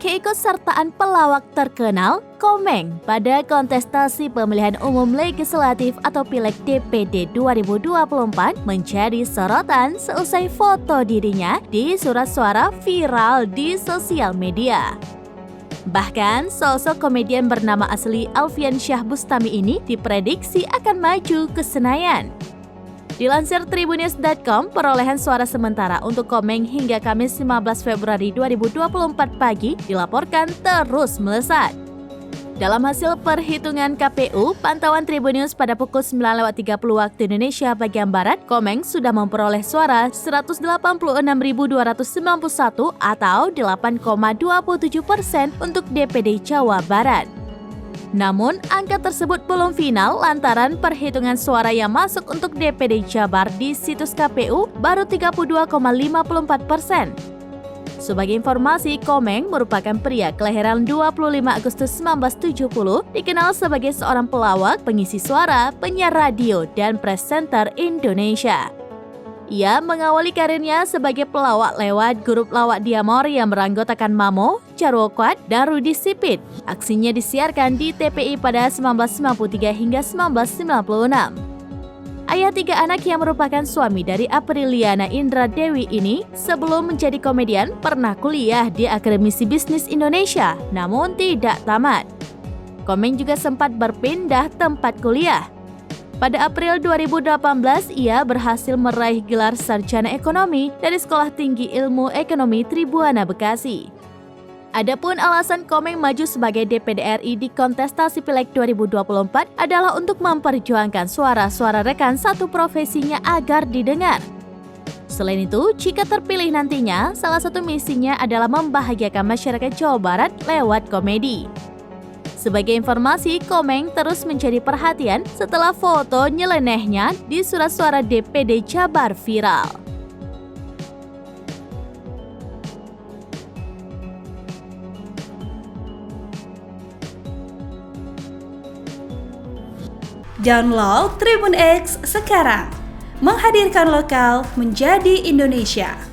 keikutsertaan pelawak terkenal Komeng pada kontestasi pemilihan umum legislatif atau Pileg DPD 2024 menjadi sorotan seusai foto dirinya di surat suara viral di sosial media. Bahkan, sosok komedian bernama asli Alfian Syah Bustami ini diprediksi akan maju ke Senayan. Dilansir Tribunnews.com, perolehan suara sementara untuk Komeng hingga Kamis 15 Februari 2024 pagi dilaporkan terus melesat. Dalam hasil perhitungan KPU, pantauan Tribunnews pada pukul 9.30 waktu Indonesia bagian Barat, Komeng sudah memperoleh suara 186.291 atau 8,27% untuk DPD Jawa Barat. Namun, angka tersebut belum final lantaran perhitungan suara yang masuk untuk DPD Jabar di situs KPU baru 32,54%. Sebagai informasi, Komeng merupakan pria kelahiran 25 Agustus 1970, dikenal sebagai seorang pelawak, pengisi suara, penyiar radio, dan presenter Indonesia. Ia mengawali karirnya sebagai pelawak lewat grup lawak Diamor yang beranggotakan Mamo, Jarwo Kuat, dan Rudi Sipit. Aksinya disiarkan di TPI pada 1993 hingga 1996. Ayah 3 anak yang merupakan suami dari Apriliana Indra Dewi ini sebelum menjadi komedian pernah kuliah di Akademisi Bisnis Indonesia, namun tidak tamat. Komeng juga sempat berpindah tempat kuliah. Pada April 2018, ia berhasil meraih gelar sarjana ekonomi dari Sekolah Tinggi Ilmu Ekonomi Tribuana Bekasi. Adapun alasan Komeng maju sebagai DPD RI di kontestasi Pileg 2024 adalah untuk memperjuangkan suara-suara rekan satu profesinya agar didengar. Selain itu, jika terpilih nantinya, salah satu misinya adalah membahagiakan masyarakat Jawa Barat lewat komedi. Sebagai informasi, Komeng terus mencari perhatian setelah foto nyelenehnya di surat suara DPD Jabar viral. Download Tribun X sekarang, menghadirkan lokal menjadi Indonesia.